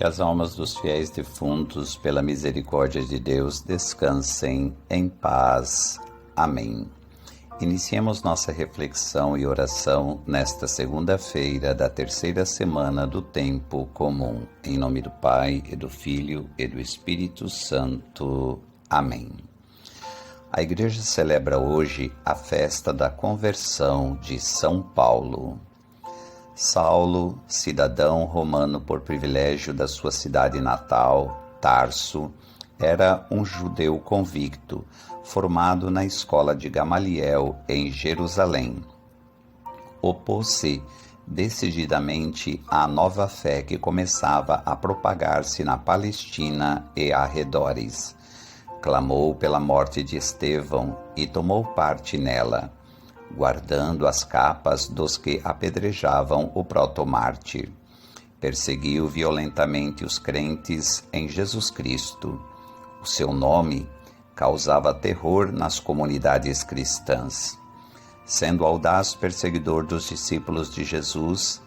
Que as almas dos fiéis defuntos, pela misericórdia de Deus, descansem em paz. Amém. Iniciemos nossa reflexão e oração nesta segunda-feira da terceira semana do tempo comum. Em nome do Pai, e do Filho, e do Espírito Santo. Amém. A Igreja celebra hoje a festa da conversão de São Paulo. Saulo, cidadão romano por privilégio da sua cidade natal, Tarso, era um judeu convicto, formado na escola de Gamaliel em Jerusalém. Opôs-se decididamente à nova fé que começava a propagar-se na Palestina e arredores. Clamou pela morte de Estevão e tomou parte nela, guardando as capas dos que apedrejavam o protomártir. Perseguiu violentamente os crentes em Jesus Cristo. O seu nome causava terror nas comunidades cristãs. Sendo audaz perseguidor dos discípulos de Jesus,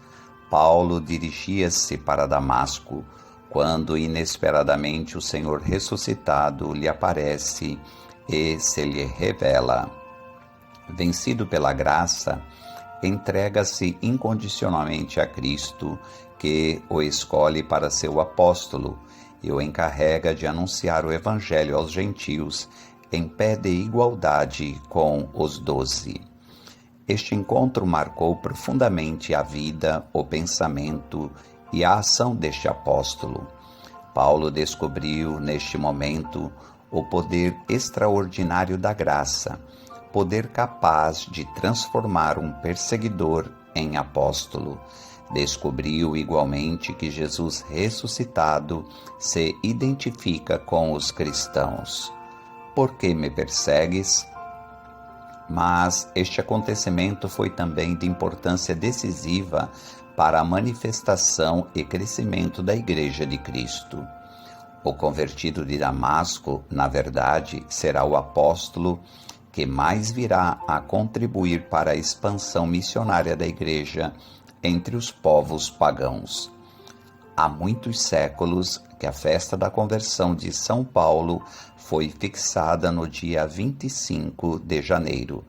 Paulo dirigia-se para Damasco, quando inesperadamente o Senhor ressuscitado lhe aparece e se lhe revela. Vencido pela graça, entrega-se incondicionalmente a Cristo, que o escolhe para seu apóstolo e o encarrega de anunciar o Evangelho aos gentios em pé de igualdade com os 12. Este encontro marcou profundamente a vida, o pensamento e a ação deste apóstolo. Paulo descobriu, neste momento, o poder extraordinário da graça, poder capaz de transformar um perseguidor em apóstolo. Descobriu igualmente que Jesus ressuscitado se identifica com os cristãos. Por que me persegues? Mas este acontecimento foi também de importância decisiva para a manifestação e crescimento da Igreja de Cristo. O convertido de Damasco, na verdade, será o apóstolo que mais virá a contribuir para a expansão missionária da Igreja entre os povos pagãos. Há muitos séculos que a festa da conversão de São Paulo foi fixada no dia 25 de janeiro,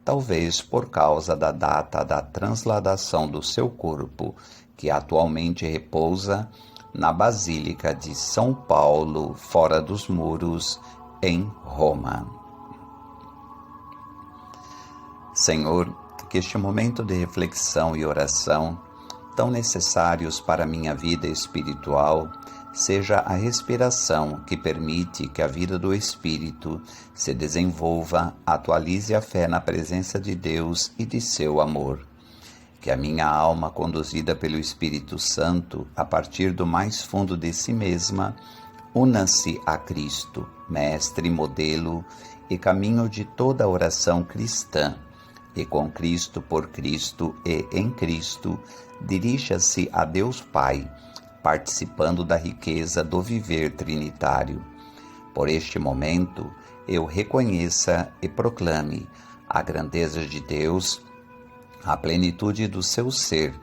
talvez por causa da data da transladação do seu corpo, que atualmente repousa na Basílica de São Paulo, fora dos muros, em Roma. Senhor, que este momento de reflexão e oração, tão necessários para a minha vida espiritual, seja a respiração que permite que a vida do Espírito se desenvolva, atualize a fé na presença de Deus e de seu amor. Que a minha alma, conduzida pelo Espírito Santo, a partir do mais fundo de si mesma, una-se a Cristo, mestre, modelo e caminho de toda a oração cristã, e com Cristo, por Cristo e em Cristo, dirija-se a Deus Pai, participando da riqueza do viver trinitário. Por este momento, eu reconheça e proclame a grandeza de Deus, a plenitude do seu ser,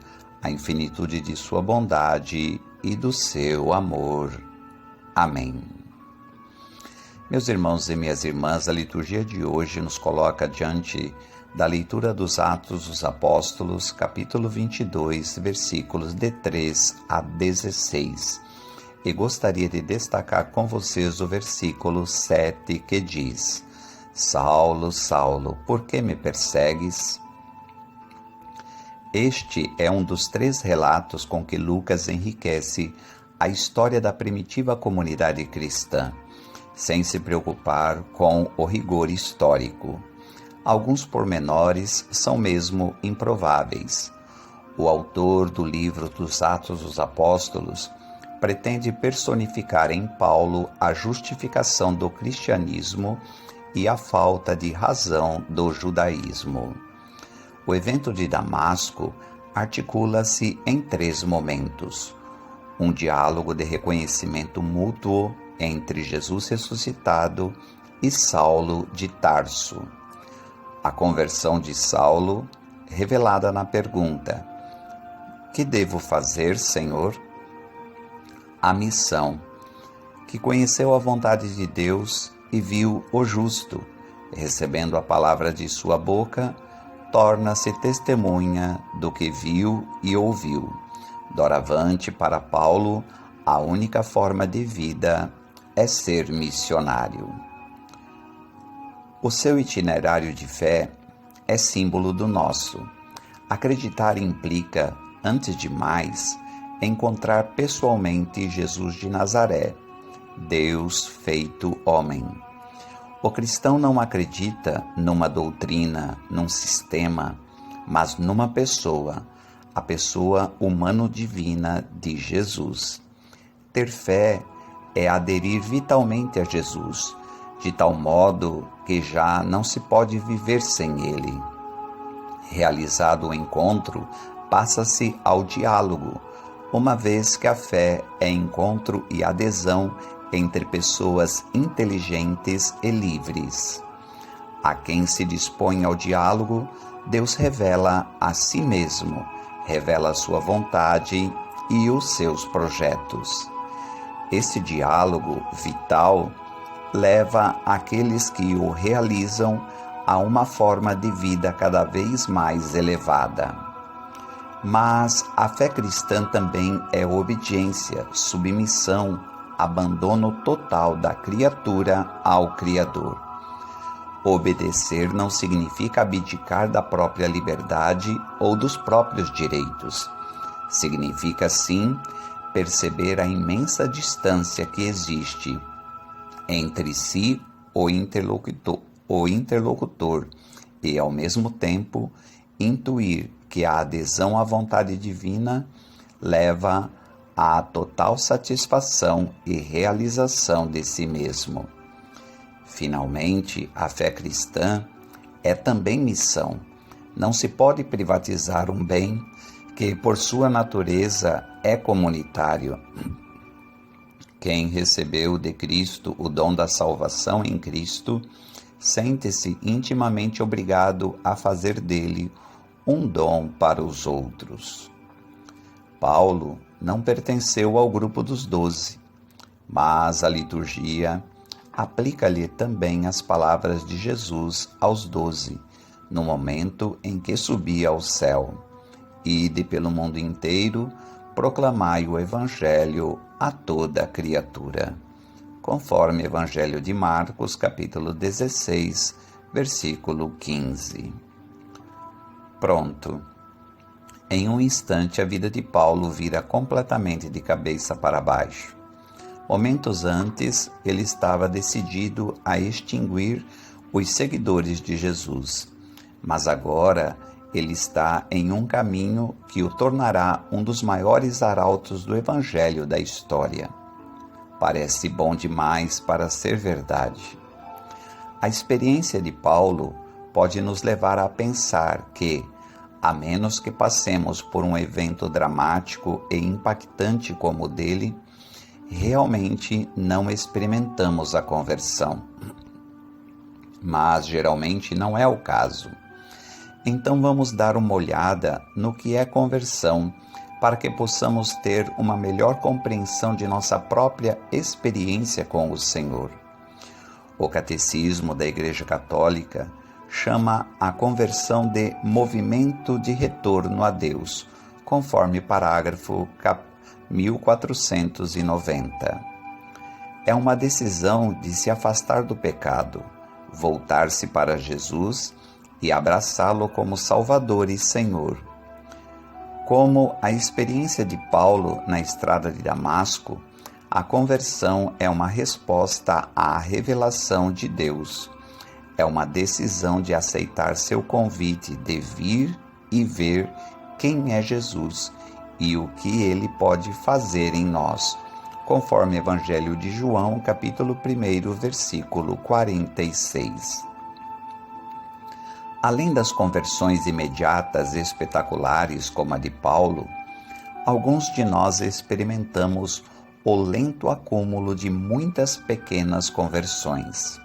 a infinitude de sua bondade e do seu amor. Amém. Meus irmãos e minhas irmãs, a liturgia de hoje nos coloca diante da leitura dos Atos dos Apóstolos, capítulo 22, versículos de 3 a 16. E gostaria de destacar com vocês o versículo 7, que diz: Saulo, Saulo, por que me persegues? Este é um dos 3 relatos com que Lucas enriquece a história da primitiva comunidade cristã, sem se preocupar com o rigor histórico. Alguns pormenores são mesmo improváveis. O autor do livro dos Atos dos Apóstolos pretende personificar em Paulo a justificação do cristianismo e a falta de razão do judaísmo. O evento de Damasco articula-se em 3 momentos: um diálogo de reconhecimento mútuo entre Jesus ressuscitado e Saulo de Tarso. A conversão de Saulo, revelada na pergunta: Que devo fazer, Senhor? a missão, que conheceu a vontade de Deus e viu o justo, recebendo a palavra de sua boca, torna-se testemunha do que viu e ouviu. Doravante, para Paulo, a única forma de vida é ser missionário. O seu itinerário de fé é símbolo do nosso. Acreditar implica, antes de mais, encontrar pessoalmente Jesus de Nazaré, Deus feito homem. O cristão não acredita numa doutrina, num sistema, mas numa pessoa, a pessoa humano-divina de Jesus. Ter fé é aderir vitalmente a Jesus, de tal modo que já não se pode viver sem ele. Realizado o encontro, passa-se ao diálogo, uma vez que a fé é encontro e adesão entre pessoas inteligentes e livres. A quem se dispõe ao diálogo, Deus revela a si mesmo, revela a sua vontade e os seus projetos. Esse diálogo vital leva aqueles que o realizam a uma forma de vida cada vez mais elevada. Mas a fé cristã também é obediência, submissão, abandono total da criatura ao Criador. Obedecer não significa abdicar da própria liberdade ou dos próprios direitos. Significa, sim, perceber a imensa distância que existe entre si, o interlocutor, e, ao mesmo tempo, intuir que a adesão à vontade divina leva à total satisfação e realização de si mesmo. Finalmente, a fé cristã é também missão. Não se pode privatizar um bem que, por sua natureza, é comunitário. Quem recebeu de Cristo o dom da salvação em Cristo, sente-se intimamente obrigado a fazer dele um dom para os outros. Paulo não pertenceu ao grupo dos 12, mas a liturgia aplica-lhe também as palavras de Jesus aos 12, no momento em que subia ao céu. Ide pelo mundo inteiro, proclamai o Evangelho a toda criatura. Conforme Evangelho de Marcos, capítulo 16, versículo 15. Pronto. Em um instante, a vida de Paulo vira completamente de cabeça para baixo. Momentos antes, ele estava decidido a extinguir os seguidores de Jesus, mas agora ele está em um caminho que o tornará um dos maiores arautos do Evangelho da história. Parece bom demais para ser verdade. A experiência de Paulo pode nos levar a pensar que, a menos que passemos por um evento dramático e impactante como o dele, realmente não experimentamos a conversão. Mas geralmente não é o caso. Então vamos dar uma olhada no que é conversão, para que possamos ter uma melhor compreensão de nossa própria experiência com o Senhor. O Catecismo da Igreja Católica chama a conversão de movimento de retorno a Deus, conforme parágrafo 1490. É uma decisão de se afastar do pecado, voltar-se para Jesus e abraçá-lo como Salvador e Senhor. Como a experiência de Paulo na estrada de Damasco, a conversão é uma resposta à revelação de Deus. É uma decisão de aceitar seu convite de vir e ver quem é Jesus e o que ele pode fazer em nós, conforme Evangelho de João, capítulo 1, versículo 46. Além das conversões imediatas e espetaculares como a de Paulo, alguns de nós experimentamos o lento acúmulo de muitas pequenas conversões.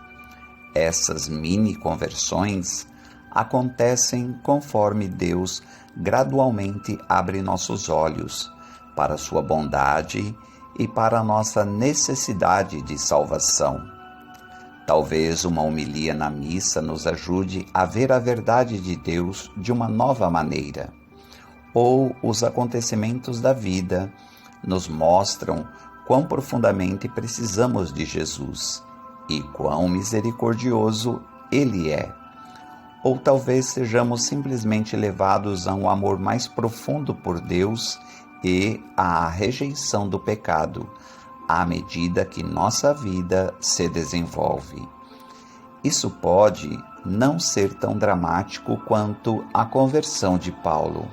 Essas mini-conversões acontecem conforme Deus gradualmente abre nossos olhos para sua bondade e para a nossa necessidade de salvação. Talvez uma homilia na missa nos ajude a ver a verdade de Deus de uma nova maneira. Ou os acontecimentos da vida nos mostram quão profundamente precisamos de Jesus e quão misericordioso Ele é. Ou talvez sejamos simplesmente levados a um amor mais profundo por Deus e à rejeição do pecado, à medida que nossa vida se desenvolve. Isso pode não ser tão dramático quanto a conversão de Paulo,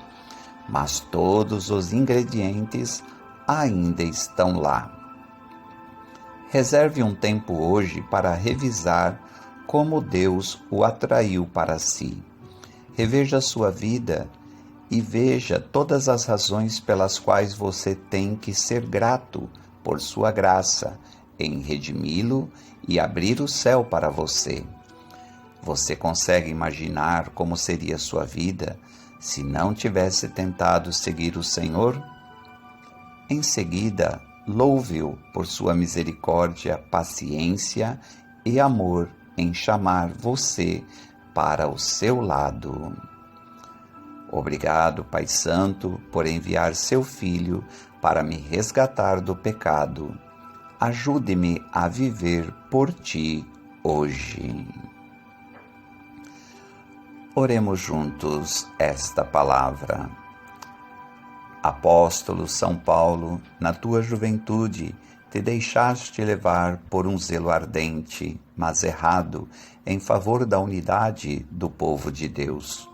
mas todos os ingredientes ainda estão lá. Reserve um tempo hoje para revisar como Deus o atraiu para si. Reveja sua vida e veja todas as razões pelas quais você tem que ser grato por sua graça em redimi-lo e abrir o céu para você. Você consegue imaginar como seria sua vida se não tivesse tentado seguir o Senhor? Em seguida, louve-o por sua misericórdia, paciência e amor em chamar você para o seu lado. Obrigado, Pai Santo, por enviar seu Filho para me resgatar do pecado. Ajude-me a viver por ti hoje. Oremos juntos esta palavra. Apóstolo São Paulo, na tua juventude, te deixaste levar por um zelo ardente, mas errado, em favor da unidade do povo de Deus.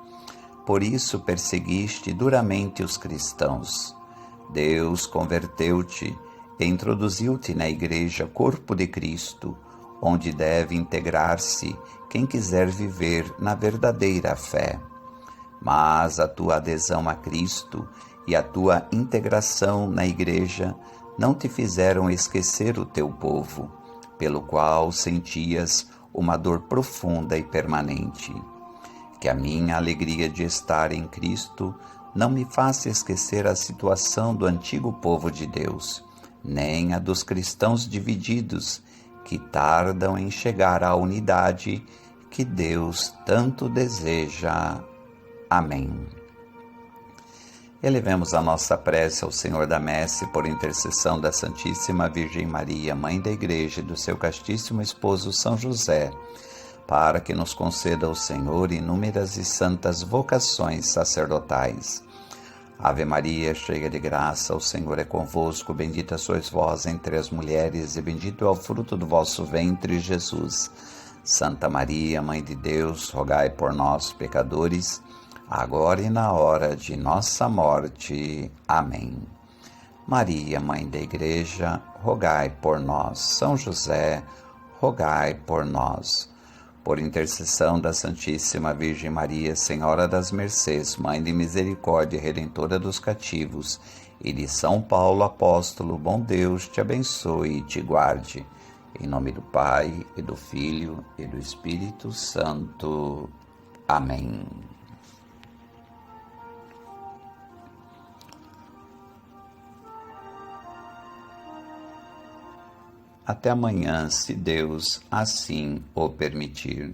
Por isso perseguiste duramente os cristãos. Deus converteu-te e introduziu-te na Igreja, corpo de Cristo, onde deve integrar-se quem quiser viver na verdadeira fé. Mas a tua adesão a Cristo e a tua integração na Igreja não te fizeram esquecer o teu povo, pelo qual sentias uma dor profunda e permanente. Que a minha alegria de estar em Cristo não me faça esquecer a situação do antigo povo de Deus, nem a dos cristãos divididos, que tardam em chegar à unidade que Deus tanto deseja. Amém. Elevemos a nossa prece ao Senhor da Messe por intercessão da Santíssima Virgem Maria, Mãe da Igreja e do seu castíssimo esposo São José, para que nos conceda o Senhor inúmeras e santas vocações sacerdotais. Ave Maria, cheia de graça, o Senhor é convosco, bendita sois vós entre as mulheres, e bendito é o fruto do vosso ventre, Jesus. Santa Maria, Mãe de Deus, rogai por nós, pecadores, agora e na hora de nossa morte. Amém. Maria, Mãe da Igreja, rogai por nós. São José, rogai por nós. Por intercessão da Santíssima Virgem Maria, Senhora das Mercês, Mãe de Misericórdia e Redentora dos cativos, e de São Paulo, apóstolo, bom Deus te abençoe e te guarde. Em nome do Pai, e do Filho, e do Espírito Santo. Amém. Até amanhã, se Deus assim o permitir.